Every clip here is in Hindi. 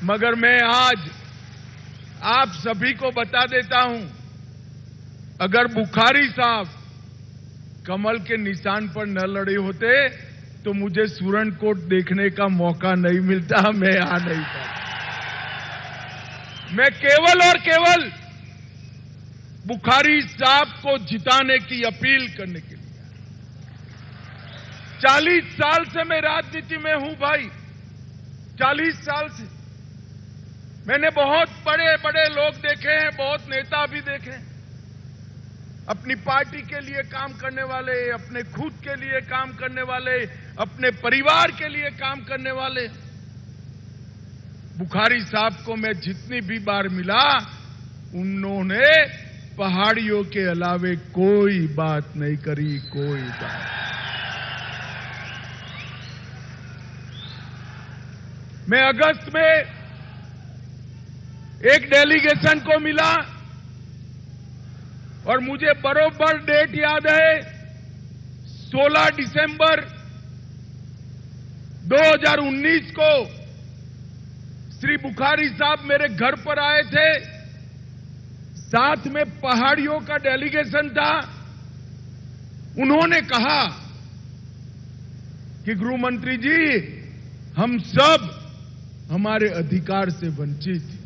मगर मैं आज आप सभी को बता देता हूं, अगर बुखारी साहब कमल के निशान पर न लड़े होते तो मुझे सुरनकोट देखने का मौका नहीं मिलता, मैं आ नहीं पाता। मैं केवल और केवल बुखारी साहब को जिताने की अपील करने के लिए 40 साल से मैं राजनीति में हूं भाई, 40 साल से मैंने बहुत बड़े बड़े लोग देखे हैं, बहुत नेता भी देखे हैं, अपनी पार्टी के लिए काम करने वाले, अपने खुद के लिए काम करने वाले, अपने परिवार के लिए काम करने वाले। बुखारी साहब को मैं जितनी भी बार मिला, उन्होंने पहाड़ियों के अलावे कोई बात नहीं करी, कोई बात। मैं अगस्त में एक डेलीगेशन को मिला और मुझे बरोबर डेट याद है, 16 दिसंबर 2019 को श्री बुखारी साहब मेरे घर पर आए थे, साथ में पहाड़ियों का डेलीगेशन था। उन्होंने कहा कि गृह मंत्री जी, हम सब हमारे अधिकार से वंचित हैं।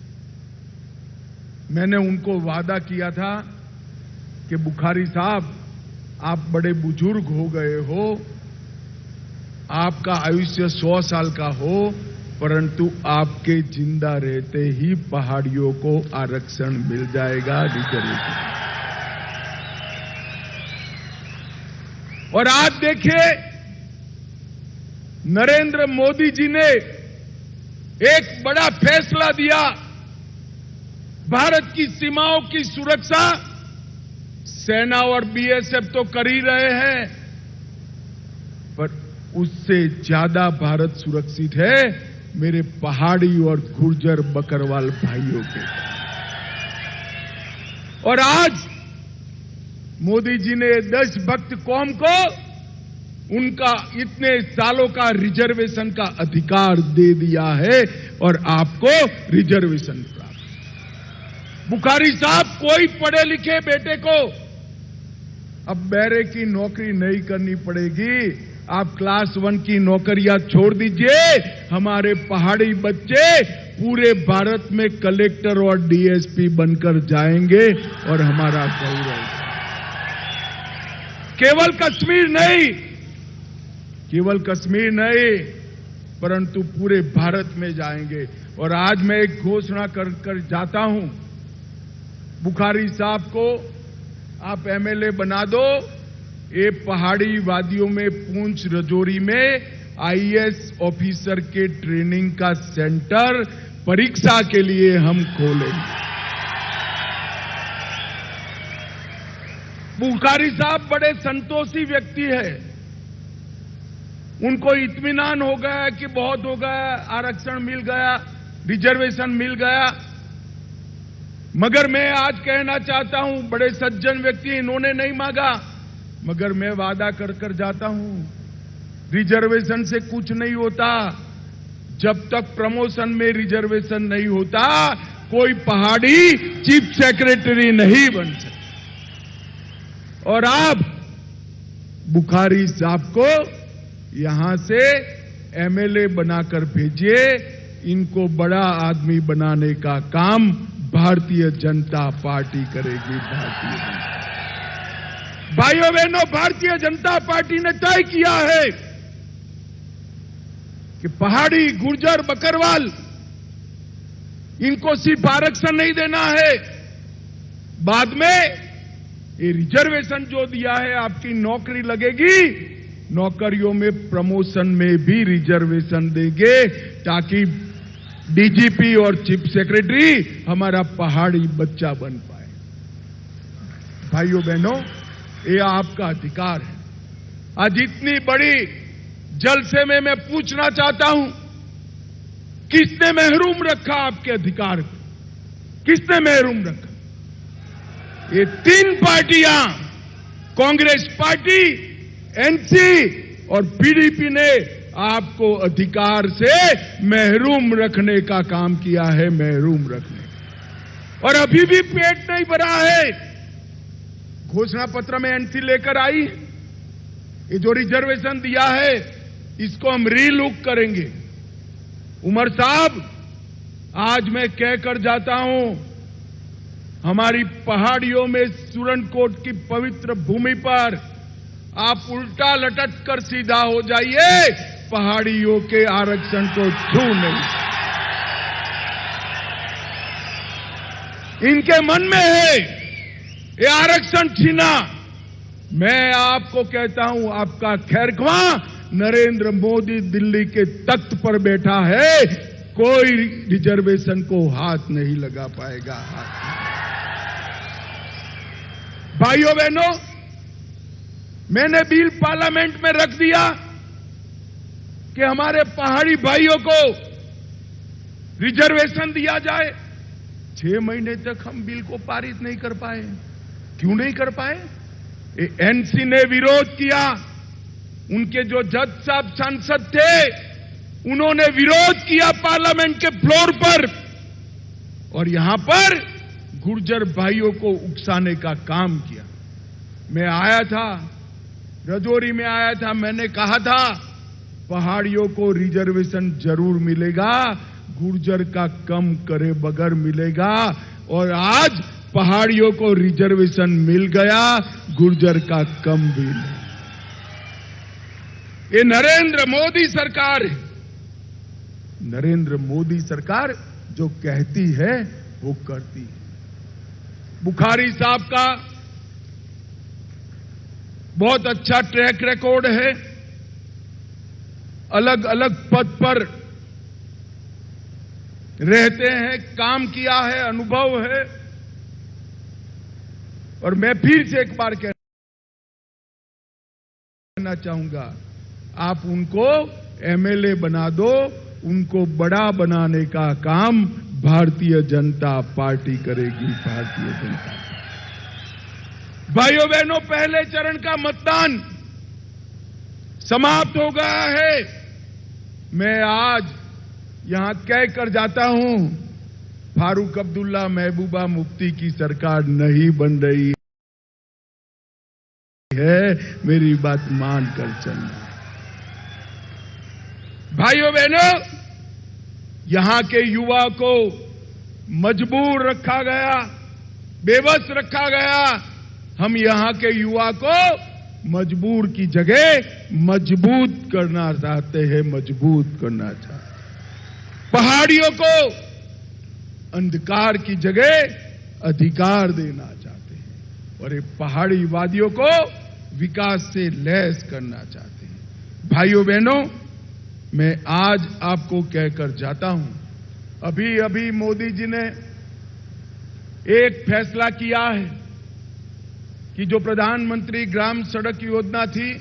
मैंने उनको वादा किया था कि बुखारी साहब, आप बड़े बुजुर्ग हो गए हो, आपका आयुष्य 100 साल का हो, परंतु आपके जिंदा रहते ही पहाड़ियों को आरक्षण मिल जाएगा, रिजर्वेशन। और आज देखिए, नरेंद्र मोदी जी ने एक बड़ा फैसला दिया, भारत की सीमाओं की सुरक्षा सेना और बीएसएफ तो कर ही रहे हैं, पर उससे ज्यादा भारत सुरक्षित है मेरे पहाड़ी और गुर्जर बकरवाल भाइयों के। और आज मोदी जी ने देशभक्त कौम को उनका इतने सालों का रिजर्वेशन का अधिकार दे दिया है और आपको रिजर्वेशन प्राप्त। बुखारी साहब, कोई पढ़े लिखे बेटे को अब बैरे की नौकरी नहीं करनी पड़ेगी, आप क्लास 1 की नौकरियां छोड़ दीजिए। हमारे पहाड़ी बच्चे पूरे भारत में कलेक्टर और डीएसपी बनकर जाएंगे और हमारा गौरव। केवल कश्मीर नहीं, परंतु पूरे भारत में जाएंगे। और आज मैं एक घोषणा कर जाता हूं, बुखारी साहब को आप एमएलए बना दो। ये पहाड़ी वादियों में पूंछ रजौरी में आईएएस ऑफिसर के ट्रेनिंग का सेंटर परीक्षा के लिए हम खोलेंगे। बुखारी साहब बड़े संतोषी व्यक्ति है, उनको इत्मीनान हो गया कि बहुत हो गया, आरक्षण मिल गया, रिजर्वेशन मिल गया। मगर मैं आज कहना चाहता हूं, बड़े सज्जन व्यक्ति, इन्होंने नहीं मांगा, मगर मैं वादा कर जाता हूं, रिजर्वेशन से कुछ नहीं होता। जब तक प्रमोशन में रिजर्वेशन नहीं होता, कोई पहाड़ी चीफ सेक्रेटरी नहीं बन सकता। और आप बुखारी साहब को यहां से एमएलए बनाकर भेजिए, इनको बड़ा आदमी बनाने का काम भारतीय जनता पार्टी करेगी। भाइयों बहनों, भारतीय जनता पार्टी ने तय किया है कि पहाड़ी, गुर्जर, बकरवाल, इनको सिर्फ आरक्षण नहीं देना है, बाद में ये रिजर्वेशन जो दिया है, आपकी नौकरी लगेगी, नौकरियों में प्रमोशन में भी रिजर्वेशन देंगे, ताकि डीजीपी और चीफ सेक्रेटरी हमारा पहाड़ी बच्चा बन पाए। भाइयों बहनों, ये आपका अधिकार है। आज इतनी बड़ी जलसे में मैं पूछना चाहता हूं, किसने महरूम रखा आपके अधिकार को? किसने महरूम रखा? ये 3 पार्टियां, कांग्रेस पार्टी, एनसी और पीडीपी ने आपको अधिकार से महरूम रखने का काम किया है, महरूम रखने। और अभी भी पेट नहीं भरा है। घोषणा पत्र में एनसी लेकर आई, ये जो रिजर्वेशन दिया है इसको हम रीलुक करेंगे। उमर साहब, आज मैं कहकर जाता हूं, हमारी पहाड़ियों में सुरनकोट की पवित्र भूमि पर आप उल्टा लटक कर सीधा हो जाइए, पहाड़ियों के आरक्षण को छू नहीं। इनके मन में है ये आरक्षण छीना। मैं आपको कहता हूं, आपका खैरख्वां नरेंद्र मोदी दिल्ली के तख्त पर बैठा है, कोई रिजर्वेशन को हाथ नहीं लगा पाएगा। भाइयों बहनों, मैंने बिल पार्लियामेंट में रख दिया कि हमारे पहाड़ी भाइयों को रिजर्वेशन दिया जाए। 6 महीने तक हम बिल को पारित नहीं कर पाए। क्यों नहीं कर पाए? एनसी ने विरोध किया। उनके जो जज साहब सांसद थे, उन्होंने विरोध किया पार्लियामेंट के फ्लोर पर, और यहां पर गुर्जर भाइयों को उकसाने का काम किया। मैं आया था, रजौरी में आया था, मैंने कहा था पहाड़ियों को रिजर्वेशन जरूर मिलेगा, गुर्जर का कम करे बगैर मिलेगा। और आज पहाड़ियों को रिजर्वेशन मिल गया, गुर्जर का कम भी नहीं। ये नरेंद्र मोदी सरकार है। नरेंद्र मोदी सरकार जो कहती है वो करती है। बुखारी साहब का बहुत अच्छा ट्रैक रिकॉर्ड है, अलग अलग पद पर रहते हैं, काम किया है, अनुभव है। और मैं फिर से एक बार कहना चाहूंगा, आप उनको एमएलए बना दो, उनको बड़ा बनाने का काम भारतीय जनता पार्टी करेगी। भारतीय जनता भाइयों बहनों, पहले चरण का मतदान समाप्त हो गया है। मैं आज यहां कहकर जाता हूं, फारूक अब्दुल्ला महबूबा मुफ्ती की सरकार नहीं बन रही है। मेरी बात मानकर चलना। भाइयों बहनों, यहां के युवा को मजबूर रखा गया, बेबस रखा गया। हम यहां के युवा को मजबूर की जगह मजबूत करना चाहते हैं, मजबूत करना चाहते हैं। पहाड़ियों को अंधकार की जगह अधिकार देना चाहते हैं, और ये पहाड़ी वादियों को विकास से लैस करना चाहते हैं। भाइयों बहनों, मैं आज आपको कहकर जाता हूं, अभी अभी मोदी जी ने एक फैसला किया है कि जो प्रधानमंत्री ग्राम सड़क योजना थी,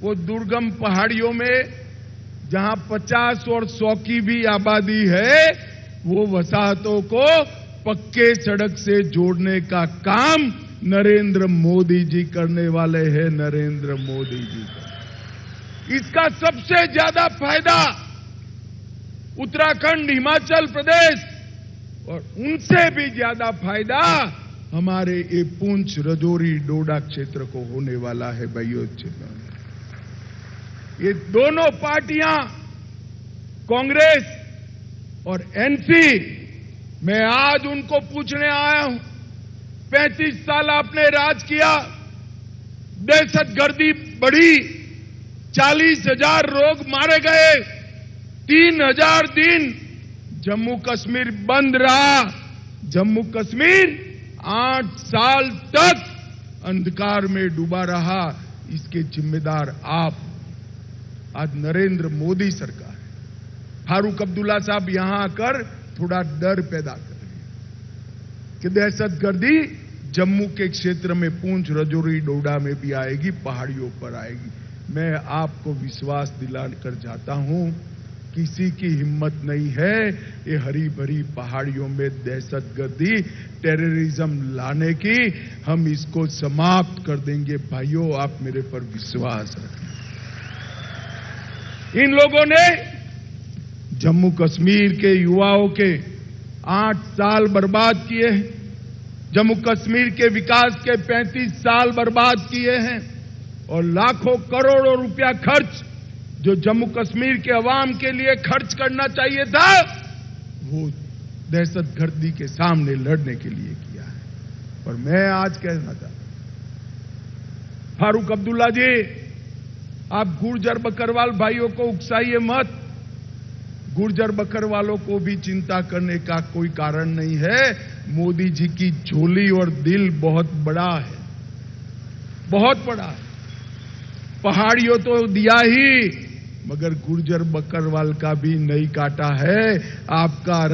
वो दुर्गम पहाड़ियों में जहां 50 और 100 की भी आबादी है, वो वसाहतों को पक्के सड़क से जोड़ने का काम नरेंद्र मोदी जी करने वाले हैं। नरेंद्र मोदी जी का इसका सबसे ज्यादा फायदा उत्तराखंड, हिमाचल प्रदेश, और उनसे भी ज्यादा फायदा हमारे ये पुंछ, रजौरी, डोडा क्षेत्र को होने वाला है। भाइयों, ये दोनों पार्टियां, कांग्रेस और एनसी, मैं आज उनको पूछने आया हूं, 35 साल आपने राज किया, दहशतगर्दी बढ़ी, 40,000 लोग मारे गए, 3,000 दिन जम्मू कश्मीर बंद रहा, जम्मू कश्मीर 8 साल तक अंधकार में डूबा रहा। इसके जिम्मेदार आप, आज नरेंद्र मोदी सरकार है। फारूक अब्दुल्ला साहब यहां आकर थोड़ा डर पैदा कर रहे हैं कि दहशतगर्दी जम्मू के क्षेत्र में पुंछ, रजौरी, डोडा में भी आएगी, पहाड़ियों पर आएगी। मैं आपको विश्वास दिलाकर जाता हूं, किसी की हिम्मत नहीं है ये हरी भरी पहाड़ियों में दहशतगर्दी, टेररिज्म लाने की। हम इसको समाप्त कर देंगे। भाइयों, आप मेरे पर विश्वास रखें। इन लोगों ने जम्मू कश्मीर के युवाओं के 8 साल बर्बाद किए हैं, जम्मू कश्मीर के विकास के 35 साल बर्बाद किए हैं और लाखों करोड़ों रुपया खर्च जो जम्मू कश्मीर के अवाम के लिए खर्च करना चाहिए था वो दहशतगर्दी के सामने लड़ने के लिए किया है। और मैं आज कहना चाहता हूं, फारूक अब्दुल्ला जी, आप गुर्जर बकरवाल भाइयों को उकसाइए मत। गुर्जर बकरवालों को भी चिंता करने का कोई कारण नहीं है। मोदी जी की झोली और दिल बहुत बड़ा है, बहुत बड़ा है। पहाड़ियों तो दिया ही, मगर गुर्जर बकरवाल का भी नहीं काटा है। आपका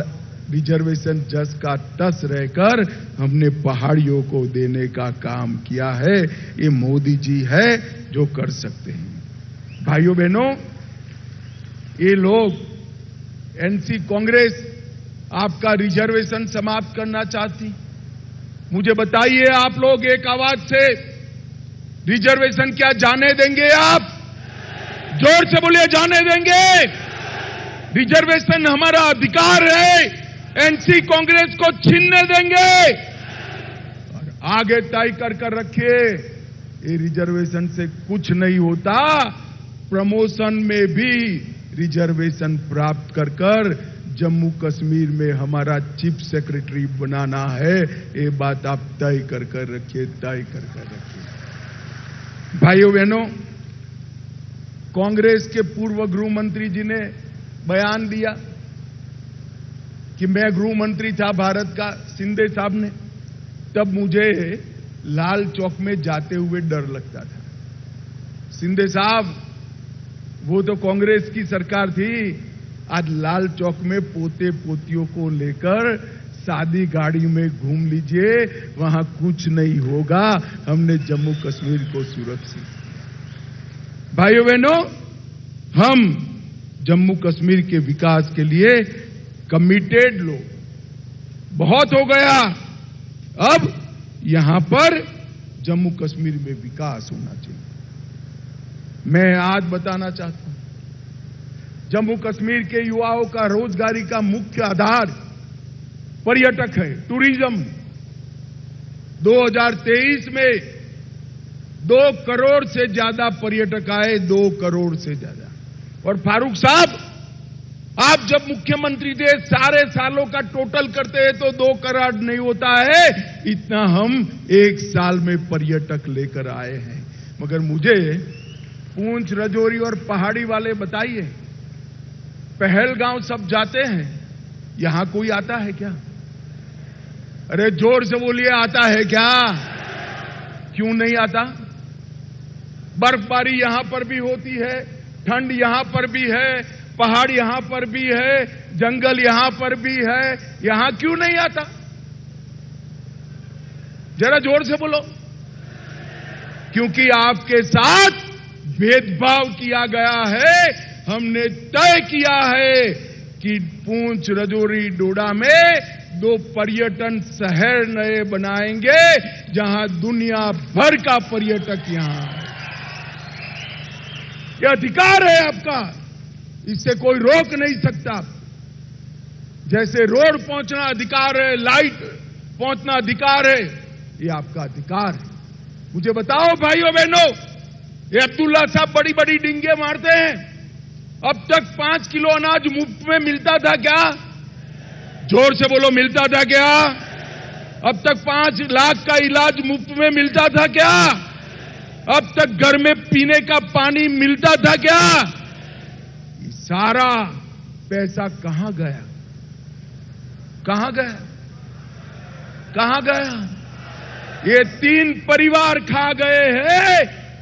रिजर्वेशन जस का तस रहकर हमने पहाड़ियों को देने का काम किया है। ये मोदी जी है जो कर सकते हैं। भाइयों बहनों, ये लोग एनसी कांग्रेस आपका रिजर्वेशन समाप्त करना चाहती। मुझे बताइए, आप लोग एक आवाज से रिजर्वेशन क्या जाने देंगे? आप जोर से बोलिए, जाने देंगे? रिजर्वेशन हमारा अधिकार है, एनसी कांग्रेस को छीनने देंगे? और आगे तय कर रखिए, ये रिजर्वेशन से कुछ नहीं होता। प्रमोशन में भी रिजर्वेशन प्राप्त कर जम्मू कश्मीर में हमारा चीफ सेक्रेटरी बनाना है। ये बात आप तय कर रखिए, तय कर रखिए। भाइयों बहनों, कांग्रेस के पूर्व गृह मंत्री जी ने बयान दिया कि मैं गृह मंत्री था भारत का, शिंदे साहब ने, तब मुझे लाल चौक में जाते हुए डर लगता था। शिंदे साहब, वो तो कांग्रेस की सरकार थी। आज लाल चौक में पोते पोतियों को लेकर शादी गाड़ी में घूम लीजिए, वहां कुछ नहीं होगा। हमने जम्मू कश्मीर को सुरक्षित किया। भाइयों बहनों, हम जम्मू कश्मीर के विकास के लिए कमिटेड लोग। बहुत हो गया, अब यहां पर जम्मू कश्मीर में विकास होना चाहिए। मैं आज बताना चाहता हूं, जम्मू कश्मीर के युवाओं का रोजगारी का मुख्य आधार पर्यटक है, टूरिज्म। 2023 में 2 करोड़ से ज्यादा पर्यटक आए, 2 करोड़ से ज्यादा। और फारूक साहब, आप जब मुख्यमंत्री थे, सारे सालों का टोटल करते हैं तो 2 करोड़ नहीं होता है। इतना हम 1 साल में पर्यटक लेकर आए हैं। मगर मुझे पूंछ, राजौरी और पहाड़ी वाले बताइए, पहलगांव सब जाते हैं, यहां कोई आता है क्या? अरे जोर से बोलिए, आता है क्या? क्यों नहीं आता? बर्फबारी यहां पर भी होती है, ठंड यहां पर भी है, पहाड़ यहां पर भी है, जंगल यहां पर भी है, यहां क्यों नहीं आता? जरा जोर से बोलो। क्योंकि आपके साथ भेदभाव किया गया है। हमने तय किया है कि पूंछ, राजौरी, डोडा में 2 पर्यटन शहर नए बनाएंगे, जहां दुनिया भर का पर्यटक यहां है। यह अधिकार है आपका, इससे कोई रोक नहीं सकता। जैसे रोड पहुंचना अधिकार है, लाइट पहुंचना अधिकार है, ये आपका अधिकार है। मुझे बताओ भाइयों बहनों, ये अब्दुल्ला साहब बड़ी बड़ी डिंगे मारते हैं। अब तक 5 किलो अनाज मुफ्त में मिलता था क्या? जोर से बोलो, मिलता था क्या? अब तक 5 लाख का इलाज मुफ्त में मिलता था क्या? अब तक घर में पीने का पानी मिलता था क्या? ये सारा पैसा कहां गया? कहां गया? कहां गया? ये 3 परिवार खा गए हैं।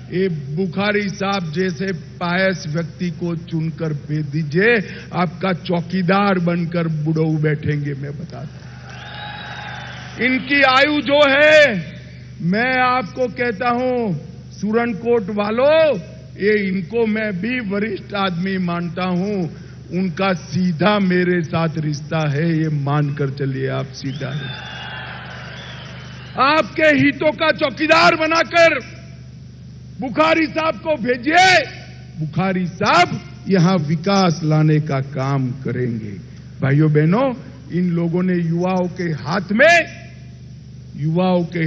ये बुखारी साहब जैसे पायस व्यक्ति को चुनकर भेज दीजिए, आपका चौकीदार बनकर बुढ़ऊ बैठेंगे। मैं बताता हूं, इनकी आयु जो है, मैं आपको कहता हूं, सुरनकोट वालों, ये इनको मैं भी वरिष्ठ आदमी मानता हूं। उनका सीधा मेरे साथ रिश्ता है, ये मानकर चलिए आप। सीधा आपके हितों का चौकीदार बनाकर बुखारी साहब को भेजिए। बुखारी साहब यहां विकास लाने का काम करेंगे। भाइयों बहनों, इन लोगों ने युवाओं के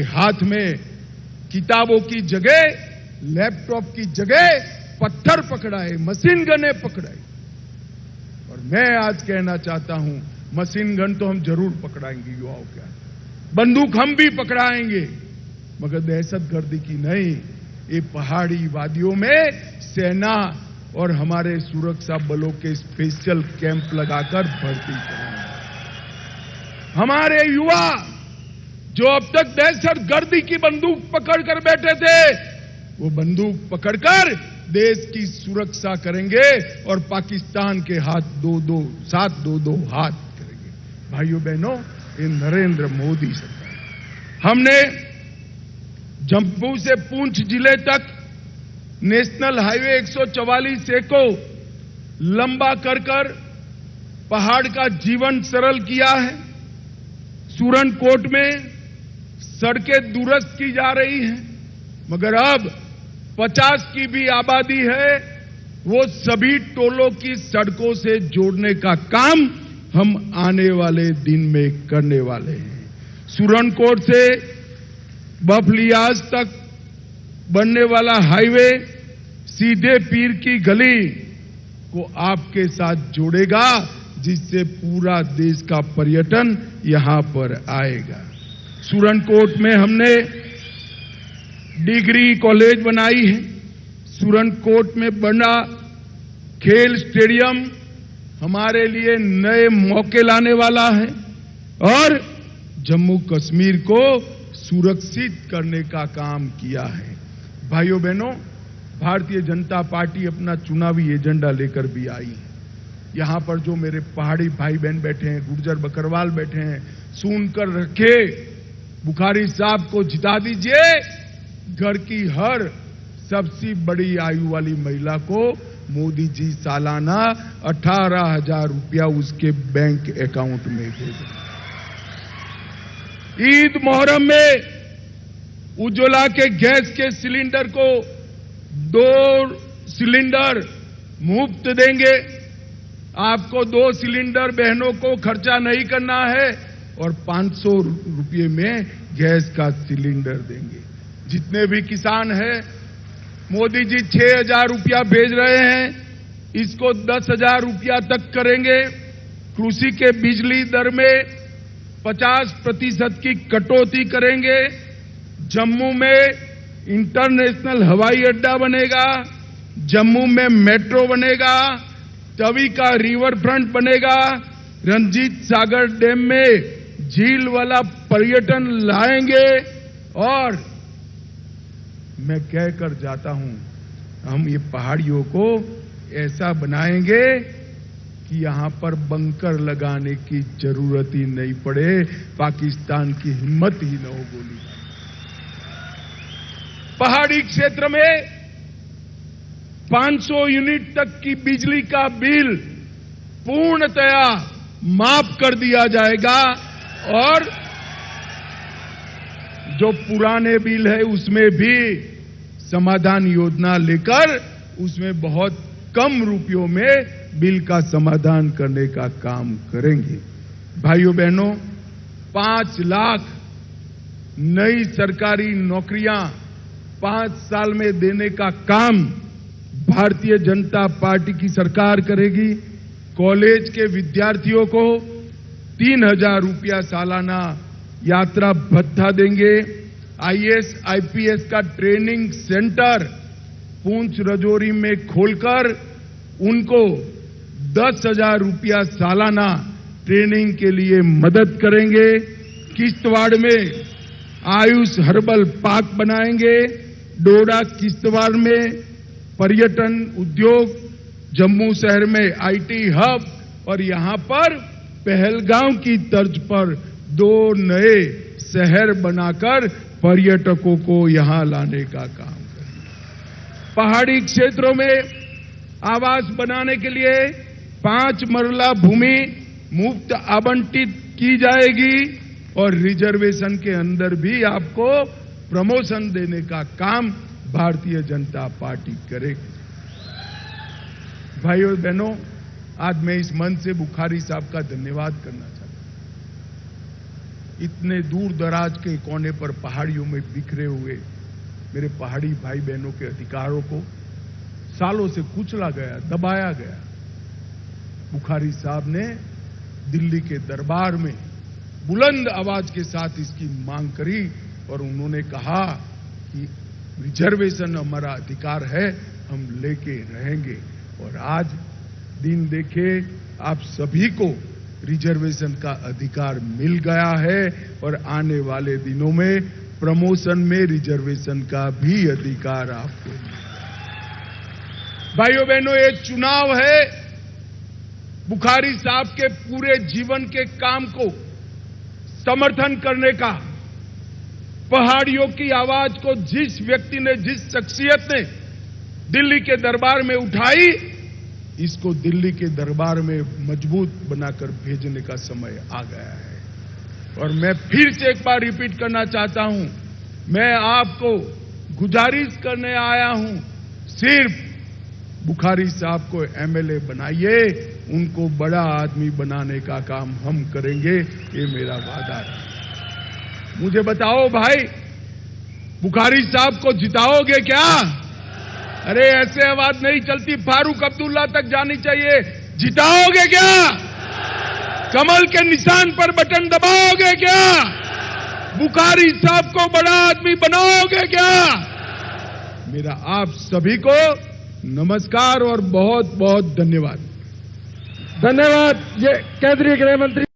हाथ में किताबों की जगह, लैपटॉप की जगह पत्थर पकड़ाए, मशीन गने पकड़ाई। और मैं आज कहना चाहता हूं, मशीन गन तो हम जरूर पकड़ाएंगे युवाओं के हाथ, बंदूक हम भी पकड़ाएंगे, मगर दहशतगर्दी की नहीं। ये पहाड़ी वादियों में सेना और हमारे सुरक्षा बलों के स्पेशल कैंप लगाकर भर्ती करेंगे। हमारे युवा जो अब तक दहशतगर्दी की बंदूक पकड़कर बैठे थे, वो बंदूक पकड़कर देश की सुरक्षा करेंगे और पाकिस्तान के साथ दो हाथ करेंगे। भाइयों बहनों, ये नरेंद्र मोदी सरकार, हमने जम्मू से पुंछ जिले तक नेशनल हाईवे 144A को लंबा कर पहाड़ का जीवन सरल किया है। सुरनकोट में सड़कें दुरुस्त की जा रही हैं, मगर अब 50 की भी आबादी है, वो सभी टोलों की सड़कों से जोड़ने का काम हम आने वाले दिन में करने वाले हैं। सुरनकोट से बफलियाज तक बनने वाला हाईवे सीधे पीर की गली को आपके साथ जोड़ेगा, जिससे पूरा देश का पर्यटन यहां पर आएगा। सुरनकोट में हमने डिग्री कॉलेज बनाई है। सुरनकोट में बना खेल स्टेडियम हमारे लिए नए मौके लाने वाला है और जम्मू कश्मीर को सुरक्षित करने का काम किया है। भाइयों बहनों, भारतीय जनता पार्टी अपना चुनावी एजेंडा लेकर भी आई है। यहां पर जो मेरे पहाड़ी भाई बहन बैठे हैं, गुर्जर बकरवाल बैठे हैं, सुनकर रखे, बुखारी साहब को जिता दीजिए। घर की हर सबसे बड़ी आयु वाली महिला को मोदी जी सालाना 18,000 रुपया उसके बैंक अकाउंट में भेजें। ईद मोहर्रम में उज्ज्वला के गैस के सिलेंडर को 2 सिलेंडर मुफ्त देंगे। आपको 2 सिलेंडर बहनों को खर्चा नहीं करना है और 500 रुपये में गैस का सिलेंडर देंगे। जितने भी किसान हैं, मोदी जी 6,000 रुपया भेज रहे हैं, इसको 10,000 रुपया तक करेंगे। कृषि के बिजली दर में 50% की कटौती करेंगे। जम्मू में इंटरनेशनल हवाई अड्डा बनेगा, जम्मू में मेट्रो बनेगा, तवी का रिवर फ्रंट बनेगा, रंजीत सागर डैम में झील वाला पर्यटन लाएंगे। और मैं कहकर जाता हूं, हम ये पहाड़ियों को ऐसा बनाएंगे कि यहां पर बंकर लगाने की जरूरत ही नहीं पड़े, पाकिस्तान की हिम्मत ही न हो गोली। पहाड़ी क्षेत्र में 500 यूनिट तक की बिजली का बिल पूर्णतया माफ कर दिया जाएगा और जो पुराने बिल है उसमें भी समाधान योजना लेकर उसमें बहुत कम रुपयों में बिल का समाधान करने का काम करेंगे। भाइयों बहनों, 5 लाख नई सरकारी नौकरियां 5 साल में देने का काम भारतीय जनता पार्टी की सरकार करेगी। कॉलेज के विद्यार्थियों को 3,000 रुपया सालाना यात्रा भत्ता देंगे। आईएएस आईपीएस का ट्रेनिंग सेंटर पुंछ राजौरी में खोलकर उनको 10,000 रुपया सालाना ट्रेनिंग के लिए मदद करेंगे। किश्तवाड़ में आयुष हर्बल पार्क बनाएंगे। डोडा किश्तवाड़ में पर्यटन उद्योग, जम्मू शहर में आईटी हब और यहां पर पहलगांव की तर्ज पर 2 नए शहर बनाकर पर्यटकों को यहां लाने का काम करेंगे। पहाड़ी क्षेत्रों में आवास बनाने के लिए 5 मरला भूमि मुफ्त आवंटित की जाएगी और रिजर्वेशन के अंदर भी आपको प्रमोशन देने का काम भारतीय जनता पार्टी करेगी। भाइयों और बहनों, आज मैं इस मंच से बुखारी साहब का धन्यवाद करना चाहता हूं। इतने दूर दराज के कोने पर पहाड़ियों में बिखरे हुए मेरे पहाड़ी भाई बहनों के अधिकारों को सालों से कुचला गया, दबाया गया। बुखारी साहब ने दिल्ली के दरबार में बुलंद आवाज के साथ इसकी मांग करी और उन्होंने कहा कि रिजर्वेशन हमारा अधिकार है, हम लेके रहेंगे। और आज दिन देखे, आप सभी को रिजर्वेशन का अधिकार मिल गया है और आने वाले दिनों में प्रमोशन में रिजर्वेशन का भी अधिकार आपको मिलेगा। भाइयों बहनों, ये चुनाव है बुखारी साहब के पूरे जीवन के काम को समर्थन करने का। पहाड़ियों की आवाज को जिस व्यक्ति ने, जिस शख्सियत ने दिल्ली के दरबार में उठाई, इसको दिल्ली के दरबार में मजबूत बनाकर भेजने का समय आ गया है। और मैं फिर से एक बार रिपीट करना चाहता हूं, मैं आपको गुजारिश करने आया हूं, सिर्फ बुखारी साहब को एमएलए बनाइए, उनको बड़ा आदमी बनाने का काम हम करेंगे, ये मेरा वादा है। मुझे बताओ भाई, बुखारी साहब को जिताओगे क्या? अरे ऐसे आवाज नहीं चलती, फारूक अब्दुल्ला तक जानी चाहिए। जिताओगे क्या? कमल के निशान पर बटन दबाओगे क्या? बुखारी साहब को बड़ा आदमी बनाओगे क्या? मेरा आप सभी को नमस्कार और बहुत बहुत धन्यवाद। धन्यवाद। ये केंद्रीय गृह मंत्री